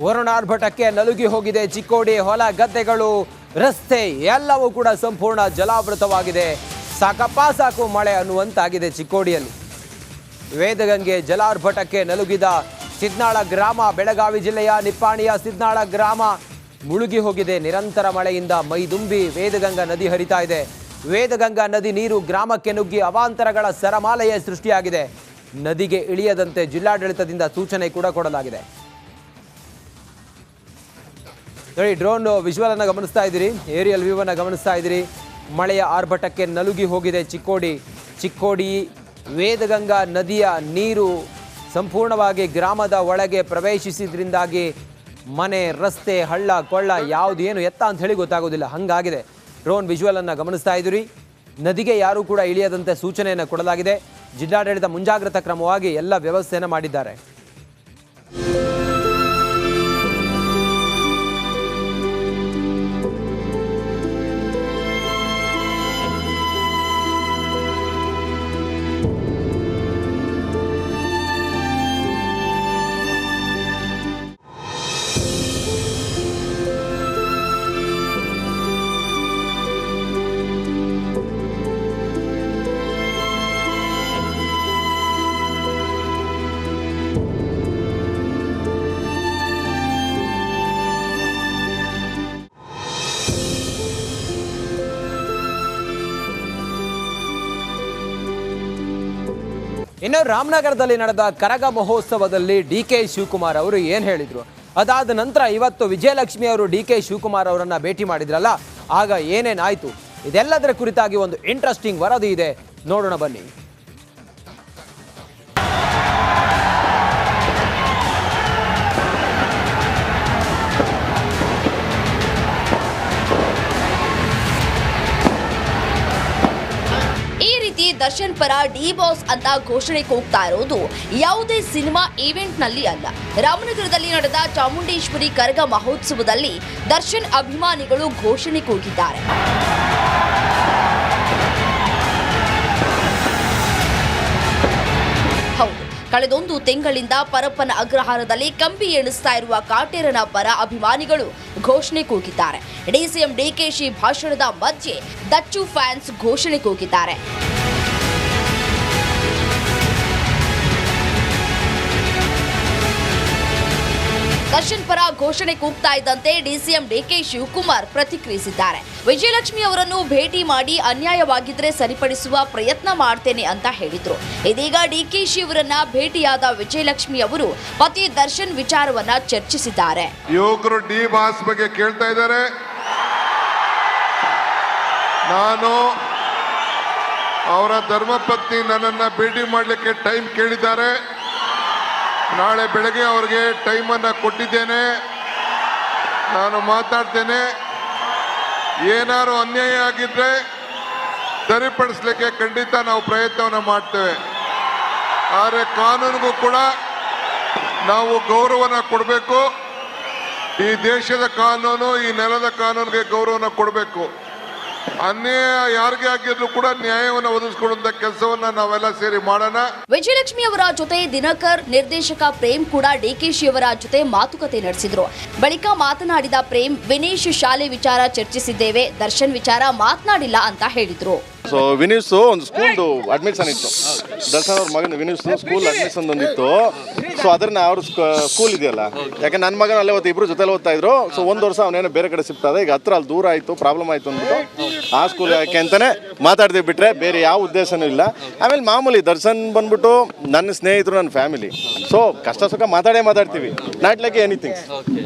ವರುಣಾರ್ಭಟಕ್ಕೆ ನಲುಗಿ ಹೋಗಿದೆ ಚಿಕ್ಕೋಡಿ. ಹೊಲ ಗದ್ದೆಗಳು, ರಸ್ತೆ ಎಲ್ಲವೂ ಕೂಡ ಸಂಪೂರ್ಣ ಜಲಾವೃತವಾಗಿದೆ. ಸಾಕು ಮಳೆ ಅನ್ನುವಂತಾಗಿದೆ ಚಿಕ್ಕೋಡಿಯಲ್ಲಿ. ವೇದಗಂಗೆ ಜಲಾರ್ಭಟಕ್ಕೆ ನಲುಗಿದ ಸಿದ್ನಾಳ ಗ್ರಾಮ, ಬೆಳಗಾವಿ ಜಿಲ್ಲೆಯ ನಿಪ್ಪಾಣಿಯ ಸಿದ್ನಾಳ ಗ್ರಾಮ ಮುಳುಗಿ ಹೋಗಿದೆ. ನಿರಂತರ ಮಳೆಯಿಂದ ಮೈದುಂಬಿ ವೇದಗಂಗಾ ನದಿ ಹರಿತಾ ಇದೆ. ವೇದಗಂಗಾ ನದಿ ನೀರು ಗ್ರಾಮಕ್ಕೆ ನುಗ್ಗಿ ಅವಾಂತರಗಳ ಸರಮಾಲೆಯೇ ಸೃಷ್ಟಿಯಾಗಿದೆ. ನದಿಗೆ ಇಳಿಯದಂತೆ ಜಿಲ್ಲಾಡಳಿತದಿಂದ ಸೂಚನೆ ಕೂಡ ಕೊಡಲಾಗಿದೆ. ನೋಡಿ, ಡ್ರೋನ್ ವಿಜುವಲ್ ಅನ್ನು ಗಮನಿಸ್ತಾ ಇದ್ದೀರಿ, ಏರಿಯಲ್ ವ್ಯೂ ಅನ್ನು ಗಮನಿಸ್ತಾ ಇದ್ದೀರಿ. ಮಳೆಯ ಆರ್ಭಟಕ್ಕೆ ನಲುಗಿ ಹೋಗಿದೆ ಚಿಕ್ಕೋಡಿ. ವೇದಗಂಗಾ ನದಿಯ ನೀರು ಸಂಪೂರ್ಣವಾಗಿ ಗ್ರಾಮದ ಒಳಗೆ ಪ್ರವೇಶಿಸಿದ್ರಿಂದಾಗಿ ಮನೆ, ರಸ್ತೆ, ಹಳ್ಳ ಕೊಳ್ಳ ಯಾವುದೇನು ಎತ್ತ ಅಂತ ಹೇಳಿ ಗೊತ್ತಾಗೋದಿಲ್ಲ, ಹಂಗಾಗಿದೆ. ಡ್ರೋನ್ ವಿಜುವಲ್ ಅನ್ನು ಗಮನಿಸ್ತಾ ಇದ್ದೀರಿ. ನದಿಗೆ ಯಾರೂ ಕೂಡ ಇಳಿಯದಂತೆ ಸೂಚನೆಯನ್ನು ಕೊಡಲಾಗಿದೆ. ಜಿಲ್ಲಾಡಳಿತ ಮುಂಜಾಗ್ರತಾ ಕ್ರಮವಾಗಿ ಎಲ್ಲ ವ್ಯವಸ್ಥೆಯನ್ನು ಮಾಡಿದ್ದಾರೆ. ಇನ್ನು ರಾಮನಗರದಲ್ಲಿ ನಡೆದ ಕರಗ ಮಹೋತ್ಸವದಲ್ಲಿ ಡಿ.ಕೆ. ಶಿವಕುಮಾರ್ ಅವರು ಏನು ಹೇಳಿದ್ರು, ಅದಾದ ನಂತರ ಇವತ್ತು ವಿಜಯಲಕ್ಷ್ಮಿ ಅವರು ಡಿ.ಕೆ. ಶಿವಕುಮಾರ್ ಅವರನ್ನ ಭೇಟಿ ಮಾಡಿದ್ರಲ್ಲ, ಆಗ ಏನೇನಾಯ್ತು, ಇದೆಲ್ಲದರ ಕುರಿತಾಗಿ ಒಂದು ಇಂಟ್ರೆಸ್ಟಿಂಗ್ ವರದಿ ಇದೆ, ನೋಡೋಣ ಬನ್ನಿ. ದರ್ಶನ್ ಪರ ಡಿ ಬಾಸ್ ಅಂತ ಘೋಷಣೆ ಕೂಗ್ತಾ ಇರೋದು ಯಾವುದೇ ಸಿನಿಮಾ ಈವೆಂಟ್ ನಲ್ಲಿ ಅಲ್ಲ. ರಾಮನಗರದಲ್ಲಿ ನಡೆದ ಚಾಮುಂಡೇಶ್ವರಿ ಕರಗ ಮಹೋತ್ಸವದಲ್ಲಿ ದರ್ಶನ್ ಅಭಿಮಾನಿಗಳು ಘೋಷಣೆ ಕೂಗಿದ್ದಾರೆ. ಹೌದು, ಕಳೆದೊಂದು ತಿಂಗಳಿಂದ ಪರಪ್ಪನ ಅಗ್ರಹಾರದಲ್ಲಿ ಕಂಬಿ ಎಣಿಸ್ತಾ ಇರುವ ಕಾಟೇರನ ಪರ ಅಭಿಮಾನಿಗಳು ಘೋಷಣೆ ಕೂಗಿದ್ದಾರೆ. ಡಿಸಿಎಂ ಡಿಕೆಶಿ ಭಾಷಣದ ಮಧ್ಯೆ ದಚ್ಚು ಫ್ಯಾನ್ಸ್ ಘೋಷಣೆ ಕೂಗಿದ್ದಾರೆ. ದರ್ಶನ್ ಪರ ಘೋಷಣೆ ಕೂಗ್ತಾ ಇದ್ದಂತೆ ಡಿಸಿಎಂ ಡಿಕೆ ಶಿವಕುಮಾರ್ ಪ್ರತಿಕ್ರಿಯಿಸಿದ್ದಾರೆ. ವಿಜಯಲಕ್ಷ್ಮಿ ಅವರನ್ನು ಭೇಟಿ ಮಾಡಿ ಅನ್ಯಾಯವಾಗಿದ್ರೆ ಸರಿಪಡಿಸುವ ಪ್ರಯತ್ನ ಮಾಡ್ತೇನೆ ಅಂತ ಹೇಳಿದ್ರು. ಇದೀಗ ಡಿಕೆಶಿ ಅವರನ್ನ ಭೇಟಿಯಾದ ವಿಜಯಲಕ್ಷ್ಮಿ ಅವರು ಪತಿ ದರ್ಶನ್ ವಿಚಾರವನ್ನ ಚರ್ಚಿಸಿದ್ದಾರೆ. ಯುವಕರು ಡಿ ಬಾಸ್ ಬಗ್ಗೆ ಕೇಳ್ತಾ ಇದ್ದಾರೆ. ನಾನು ಅವರ ಧರ್ಮಪತ್ನಿ ನನ್ನನ್ನ ಭೇಟಿ ಮಾಡಲಿಕ್ಕೆ ಟೈಮ್ ಕೇಳಿದ್ದಾರೆ. ನಾಳೆ ಬೆಳಗ್ಗೆ ಅವರಿಗೆ ಟೈಮನ್ನು ಕೊಟ್ಟಿದ್ದೇನೆ. ನಾನು ಮಾತಾಡ್ತೇನೆ. ಏನಾದ್ರು ಅನ್ಯಾಯ ಆಗಿದ್ರೆ ಸರಿಪಡಿಸಲಿಕ್ಕೆ ಖಂಡಿತ ನಾವು ಪ್ರಯತ್ನವನ್ನು ಮಾಡ್ತೇವೆ. ಆದರೆ ಕಾನೂನಿಗೂ ಕೂಡ ನಾವು ಗೌರವನ ಕೊಡಬೇಕು. ಈ ದೇಶದ ಕಾನೂನು, ಈ ನೆಲದ ಕಾನೂನಿಗೆ ಗೌರವನ ಕೊಡಬೇಕು. ಅನ್ಯಾಯ ಯಾರಿಗೆ ಆಗಿದ್ರು ಕೂಡ ನ್ಯಾಯವನ್ನು ಒದಗಿಸಿಕೊಡುವಂತ ಕೆಲಸವನ್ನ ನಾವೆಲ್ಲ ಸೇರಿ ಮಾಡೋಣ. ವಿಜಯಲಕ್ಷ್ಮಿ ಅವರ ಜೊತೆ ದಿನಕರ್, ನಿರ್ದೇಶಕ ಪ್ರೇಮ್ ಕೂಡ ಡಿಕೆಶಿ ಅವರ ಜೊತೆ ಮಾತುಕತೆ ನಡೆಸಿದ್ರು. ಬಳಿಕ ಮಾತನಾಡಿದ ಪ್ರೇಮ್, ವಿನೇಶ್ ಶಾಲೆ ವಿಚಾರ ಚರ್ಚಿಸಿದ್ದೇವೆ, ದರ್ಶನ್ ವಿಚಾರ ಮಾತನಾಡಿಲ್ಲ ಅಂತ ಹೇಳಿದ್ರು. ಸೊ ವಿನೀಶ್ ಒಂದು ಸ್ಕೂಲ್ ಅಡ್ಮಿಷನ್ ಇತ್ತು, ದರ್ಶನ್ ಅವ್ರ ಮಗನ ವಿನೀಶ್ ಸ್ಕೂಲ್ ಅಡ್ಮಿಷನ್ ಒಂದಿತ್ತು. ಸೊ ಅದನ್ನ ಅವ್ರ ಸ್ಕೂಲ್ ಇದೆಯಲ್ಲ, ಯಾಕೆ ನನ್ನ ಮಗನ ಅಲ್ಲೇ ಇಬ್ರು ಜೊತೆ ಓದ್ತಾ ಇದ್ರು. ಸೊ ಒಂದು ವರ್ಷ ಅವನೇನೋ ಬೇರೆ ಕಡೆ ಶಿಫ್ಟ್ ಆದ, ಈಗ ಹತ್ರ ಅಲ್ಲಿ ದೂರ ಆಯಿತು, ಪ್ರಾಬ್ಲಮ್ ಆಯಿತು ಅಂದ್ಬಿಟ್ಟು ಆ ಸ್ಕೂಲ್ ಯಾಕೆ ಅಂತಾನೆ ಮಾತಾಡ್ತೀವಿ, ಬಿಟ್ರೆ ಬೇರೆ ಯಾವ ಉದ್ದೇಶನೂ ಇಲ್ಲ. ಆಮೇಲೆ ಮಾಮೂಲಿ ದರ್ಶನ್ ಬಂದ್ಬಿಟ್ಟು ನನ್ನ ಸ್ನೇಹಿತರು, ನನ್ನ ಫ್ಯಾಮಿಲಿ. ಸೊ ಕಷ್ಟ ಸುಖ ಮಾತಾಡ್ತೀವಿ, ನಾಟ್ ಲೈಕ್ ಎನಿಥಿಂಗ್.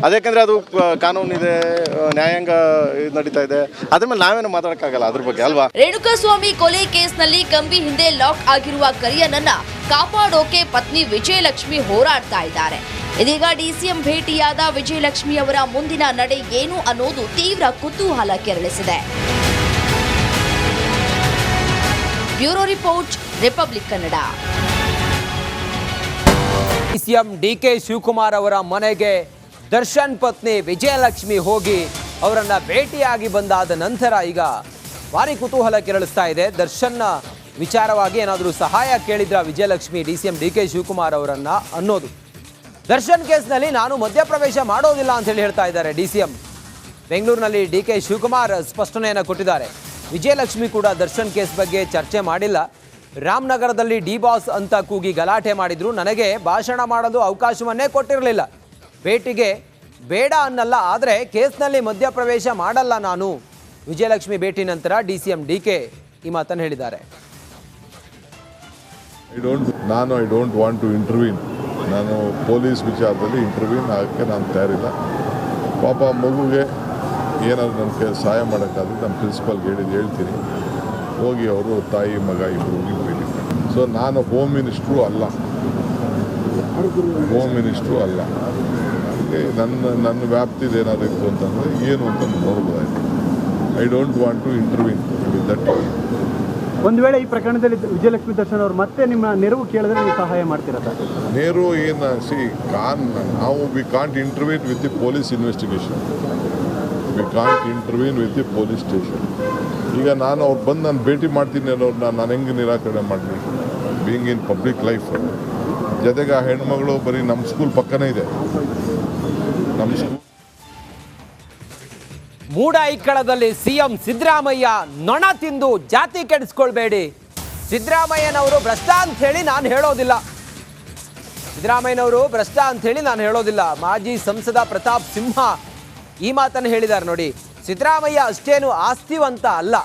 ಅದಕ್ಕೆಂದ್ರೆ ಅದು ಕಾನೂನು ಇದೆ, ನ್ಯಾಯಾಂಗ ನಡೀತಾ ಇದೆ, ಅದ್ರ ಮೇಲೆ ನಾವೇನು ಮಾತಾಡಕ್ಕಾಗಲ್ಲ ಅದ್ರ ಬಗ್ಗೆ ಅಲ್ವಾ. ರೇಣುಕಾಸ್ವಾಮಿ ಕೊಲೆ ಕೇಸ್ನಲ್ಲಿ ಕಂಬಿ ಹಿಂದೆ ಲಾಕ್ ಆಗಿರುವ ಕರಿಯನನ್ನ ಕಾಪಾಡೋಕೆ ಪತ್ನಿ ವಿಜಯಲಕ್ಷ್ಮಿ ಹೋರಾಡ್ತಾ ಇದ್ದಾರೆ. ಇದೀಗ ಡಿಸಿಎಂ ಭೇಟಿಯಾದ ವಿಜಯಲಕ್ಷ್ಮಿ ಅವರ ಮುಂದಿನ ನಡೆ ಏನು ಅನ್ನೋದು ತೀವ್ರ ಕುತೂಹಲ ಕೆರಳಿಸಿದೆ. Bureau report, Republic Kannada. CM DK. Shivakumar ಅವರ ಮನೆಗೆ ದರ್ಶನ್ ಪತ್ನಿ ವಿಜಯಲಕ್ಷ್ಮಿ ಹೋಗಿ ಅವರನ್ನ ಭೇಟಿಯಾಗಿ ಬಂದಾದ ನಂತರ ಈಗ ಭಾರಿ ಕುತೂಹಲ ಕೆರಳಿಸ್ತಾ ಇದೆ. ದರ್ಶನ್ನ ವಿಚಾರವಾಗಿ ಏನಾದರೂ ಸಹಾಯ ಕೇಳಿದ್ರ ವಿಜಯಲಕ್ಷ್ಮಿ ಡಿಸಿಎಂ ಡಿ.ಕೆ. ಶಿವಕುಮಾರ್ ಅವರನ್ನ ಅನ್ನೋದು. ದರ್ಶನ್ ಕೇಸ್ನಲ್ಲಿ ನಾನು ಮಧ್ಯಪ್ರವೇಶ ಮಾಡೋದಿಲ್ಲ ಅಂತ ಹೇಳಿ ಹೇಳ್ತಾ ಇದ್ದಾರೆ DCM. ಬೆಂಗಳೂರಿನಲ್ಲಿ DK ಶಿವಕುಮಾರ್ ಸ್ಪಷ್ಟನೆಯನ್ನು ಕೊಟ್ಟಿದ್ದಾರೆ. ವಿಜಯಲಕ್ಷ್ಮಿ ಕೂಡ ದರ್ಶನ್ ಕೇಸ್ ಬಗ್ಗೆ ಚರ್ಚೆ ಮಾಡಿಲ್ಲ. ರಾಮನಗರದಲ್ಲಿ ಡಿ-ಬಾಸ್ ಅಂತ ಕೂಗಿ ಗಲಾಟೆ ಮಾಡಿದ್ರು. ನನಗೆ ಭಾಷಣ ಮಾಡಲು ಅವಕಾಶವನ್ನೇ ಕೊಟ್ಟಿರಲಿಲ್ಲ. ಭೇಟಿಗೆ ಬೇಡ ಅನ್ನಲ್ಲ, ಆದರೆ ಕೇಸ್ನಲ್ಲಿ ಮಧ್ಯಪ್ರವೇಶ ಮಾಡಲ್ಲ ನಾನು. ವಿಜಯಲಕ್ಷ್ಮಿ ಭೇಟಿ ನಂತರ DCM DK ಈ ಮಾತನ್ನು ಹೇಳಿದ್ದಾರೆ. I don't want to ಇಂಟರ್ವ್ಯೂನ್. ನಾನು ಪೊಲೀಸ್ ವಿಚಾರದಲ್ಲಿ ಇಂಟರ್ವ್ಯೂನ್ ಆಗೋಕ್ಕೆ ನಾನು ತಯಾರಿಲ್ಲ. ಪಾಪ ಮಗುಗೆ ಏನಾದ್ರು ನನಗೆ ಸಹಾಯ ಮಾಡೋಕ್ಕಾದ್ರೆ ನಮ್ಮ ಪ್ರಿನ್ಸಿಪಲ್ಗೆ ಹೇಳ್ತೀನಿ, ಹೋಗಿ ಅವರು ತಾಯಿ ಮಗ ಇಬ್ಬರು ಹೋಗಿ ಭೇಟಿ ಮಾಡಿ. ಸೊ ನಾನು ಹೋಮ್ ಮಿನಿಸ್ಟ್ರು ಅಲ್ಲ. ಹಾಗೆ ನನ್ನ ವ್ಯಾಪ್ತಿದು ಏನಾದ್ರು ಇತ್ತು ಅಂತಂದರೆ ಏನು ಅಂತ ನೋಡ್ಬೋದಾಯ್ತು. ಐ ಡೋಂಟ್ ವಾಂಟ್ ಟು ಇಂಟರ್ವ್ಯೂನ್ ವಿತ್ ದಟ್. ಒಂದು ವೇಳೆ ಈ ಪ್ರಕರಣದಲ್ಲಿ ವಿಜಯಲಕ್ಷ್ಮಿ ದರ್ಶನ್ ಅವರು ಮತ್ತೆ ನಿಮ್ಮ ನೆರವು ಕೇಳಿದ್ರೆ ನೀವು ಸಹಾಯ ಮಾಡ್ತೀರಾ ಸರ್? ನೇರು ಏನು ನಾವು we can't ಇಂಟರ್ವ್ಯೂನ್ with the police investigation. We can't ಇಂಟರ್ವ್ಯೂನ್ with the police station. ಈಗ ನಾನು ಅವ್ರು ಬಂದು ನಾನು ಭೇಟಿ ಮಾಡ್ತೀನಿ ಅನ್ನೋರನ್ನ ನಾನು ಹೆಂಗೆ ನಿರಾಕರಣೆ ಮಾಡಲಿ? Being in public life. ಜೊತೆಗೆ ಆ ಹೆಣ್ಮಗಳು ಬರೀ ನಮ್ಮ ಸ್ಕೂಲ್ ಪಕ್ಕನೇ ಇದೆ. ನಮ್ಮ ಸ್ಕೂಲ್ ಮೂಡೈಕ್ಕಳದಲ್ಲಿ CM ಸಿದ್ದರಾಮಯ್ಯ ನೊಣ ತಿಂದು ಜಾತಿ ಕೆಡಿಸ್ಕೊಳ್ಬೇಡಿ. ಸಿದ್ದರಾಮಯ್ಯನವರು ಭ್ರಷ್ಟ ಅಂತ ಹೇಳಿ ನಾನು ಹೇಳೋದಿಲ್ಲ. ಮಾಜಿ ಸಂಸದ ಪ್ರತಾಪ್ ಸಿಂಹ ಈ ಮಾತನ್ನು ಹೇಳಿದ್ದಾರೆ ನೋಡಿ. ಸಿದ್ದರಾಮಯ್ಯ ಅಷ್ಟೇನು ಆಸ್ತಿವಂತ ಅಲ್ಲ.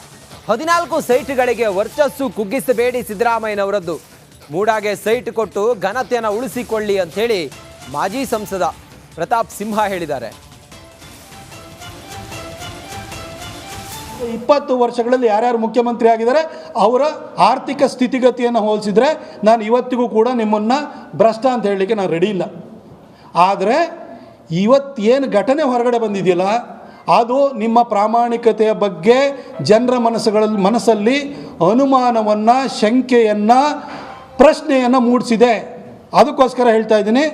14 ಸೈಟ್ಗಳಿಗೆ ವರ್ಚಸ್ಸು ಕುಗ್ಗಿಸಬೇಡಿ ಸಿದ್ದರಾಮಯ್ಯನವರದ್ದು. ಮೂಡಾಗೆ ಸೈಟ್ ಕೊಟ್ಟು ಘನತೆಯನ್ನು ಉಳಿಸಿಕೊಳ್ಳಿ ಅಂತ ಹೇಳಿ ಮಾಜಿ ಸಂಸದ ಪ್ರತಾಪ್ ಸಿಂಹ ಹೇಳಿದ್ದಾರೆ. 20 ವರ್ಷಗಳಲ್ಲಿ ಯಾರ್ಯಾರು ಮುಖ್ಯಮಂತ್ರಿ ಆಗಿದ್ದಾರೆ ಅವರ ಆರ್ಥಿಕ ಸ್ಥಿತಿಗತಿಯನ್ನು ಹೋಲಿಸಿದರೆ ನಾನು ಇವತ್ತಿಗೂ ಕೂಡ ನಿಮ್ಮನ್ನು ಭ್ರಷ್ಟ ಅಂತ ಹೇಳಲಿಕ್ಕೆ ನಾನು ರೆಡಿ ಇಲ್ಲ. ಆದರೆ ಇವತ್ತೇನು ಘಟನೆ ಹೊರಗಡೆ ಬಂದಿದೆಯಲ್ಲ, ಅದು ನಿಮ್ಮ ಪ್ರಾಮಾಣಿಕತೆಯ ಬಗ್ಗೆ ಜನರ ಮನಸ್ಸಲ್ಲಿ ಅನುಮಾನವನ್ನು, ಶಂಕೆಯನ್ನು, ಪ್ರಶ್ನೆಯನ್ನು ಮೂಡಿಸಿದೆ. ಅದಕ್ಕೋಸ್ಕರ ಹೇಳ್ತಾ ಇದ್ದೀನಿ,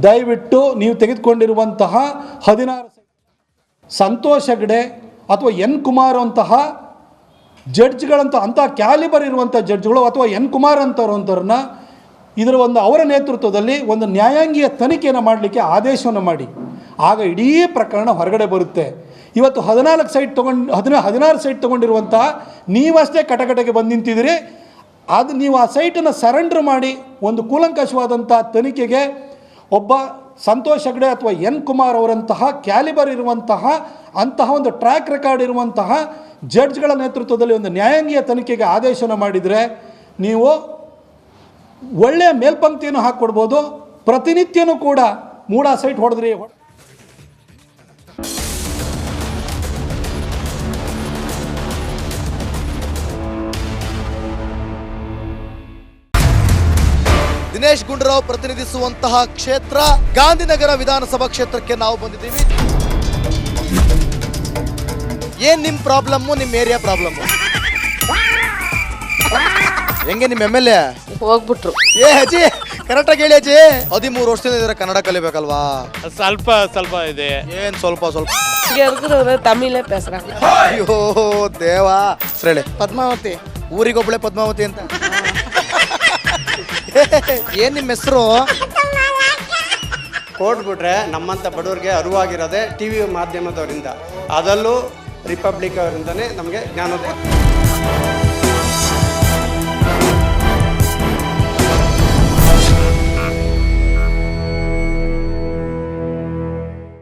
ದಯವಿಟ್ಟು ನೀವು ತೆಗೆದುಕೊಂಡಿರುವಂತಹ 16 ಸಂತೋಷ್ ಹೆಗ್ಡೆ ಅಥವಾ ಎನ್ ಕುಮಾರ್ ಅಂತಹ ಜಡ್ಜ್ಗಳಂತ ಅಂಥ ಕ್ಯಾಲಿಬರ್ ಇರುವಂಥ ಜಡ್ಜ್ಗಳು ಅಥವಾ ಎನ್ ಕುಮಾರ್ ಅಂಥವ್ರನ್ನ ಇದರ ಅವರ ನೇತೃತ್ವದಲ್ಲಿ ಒಂದು ನ್ಯಾಯಾಂಗೀಯ ತನಿಖೆಯನ್ನು ಮಾಡಲಿಕ್ಕೆ ಆದೇಶವನ್ನು ಮಾಡಿ. ಆಗ ಇಡೀ ಪ್ರಕರಣ ಹೊರಗಡೆ ಬರುತ್ತೆ. ಇವತ್ತು 16 ಸೈಟ್ ತೊಗೊಂಡಿರುವಂತಹ ನೀವಷ್ಟೇ ಕಟಕಟೆಗೆ ಬಂದು ನಿಂತಿದ್ದೀರಿ. ಅದು ನೀವು ಆ ಸೈಟನ್ನು ಸರೆಂಡರ್ ಮಾಡಿ ಒಂದು ಕೂಲಂಕಷವಾದಂಥ ತನಿಖೆಗೆ ಒಬ್ಬ ಸಂತೋಷ್ ಹೆಗ್ಡೆ ಅಥವಾ ಎನ್ ಕುಮಾರ್ ಅವರಂತಹ ಕ್ಯಾಲಿಬರ್ ಇರುವಂತಹ ಅಂತಹ ಒಂದು ಟ್ರ್ಯಾಕ್ ರೆಕಾರ್ಡ್ ಇರುವಂತಹ ಜಡ್ಜ್ಗಳ ನೇತೃತ್ವದಲ್ಲಿ ಒಂದು ನ್ಯಾಯಾಂಗೀಯ ತನಿಖೆಗೆ ಆದೇಶನ ಮಾಡಿದರೆ ನೀವು ಒಳ್ಳೆಯ ಮೇಲ್ಪಂಕ್ತಿಯನ್ನು ಹಾಕ್ಕೊಡ್ಬೋದು. ಪ್ರತಿನಿತ್ಯನೂ ಕೂಡ ಮೂಡ ಸೈಟ್ ಹೊಡೆದ್ರಿ. ದಿನೇಶ್ ಗುಂಡೂರಾವ್ ಪ್ರತಿನಿಧಿಸುವಂತಹ ಕ್ಷೇತ್ರ ಗಾಂಧಿನಗರ ವಿಧಾನಸಭಾ ಕ್ಷೇತ್ರಕ್ಕೆ ನಾವು ಬಂದಿದ್ದೀವಿ. ಏನ್ ನಿಮ್ ಪ್ರಾಬ್ಲಮ್ಮು, ನಿಮ್ ಏರಿಯಾ ಪ್ರಾಬ್ಲಮ್ಮು? ಹೆಂಗೆ ನಿಮ್ MLA ಹೋಗ್ಬಿಟ್ರು? ಏ ಅಜ್ಜಿ ಕರೆಕ್ಟಾಗಿ ಹೇಳಿ ಅಜ್ಜಿ. 13 ವರ್ಷದಿಂದ ಇದ್ರೆ ಕನ್ನಡ ಕಲಿಬೇಕಲ್ವಾ? ಸ್ವಲ್ಪ ಇದೆ. ಏನ್ ಸ್ವಲ್ಪ ತಮಿಳೇ ಪೇಸ್ರಾಂಗ. ಅಯ್ಯೋ ದೇವಾ. ಹೇಳಿ. ಪದ್ಮಾವತಿ, ಊರಿಗೊಬ್ಳೆ ಪದ್ಮಾವತಿ ಅಂತ. ಏನ್ ನಿಮ್ಮ ಹೆಸರು? ಕೊಟ್ಬಿಟ್ರೆ ನಮ್ಮಂಥ ಬಡವರಿಗೆ ಅರಿವಾಗಿರೋದೆ TV ಮಾಧ್ಯಮದವರಿಂದ, ಅದರಲ್ಲೂ ರಿಪಬ್ಲಿಕ್ ಅವರಿಂದನೇ ನಮಗೆ ಜ್ಞಾನೋದಯ.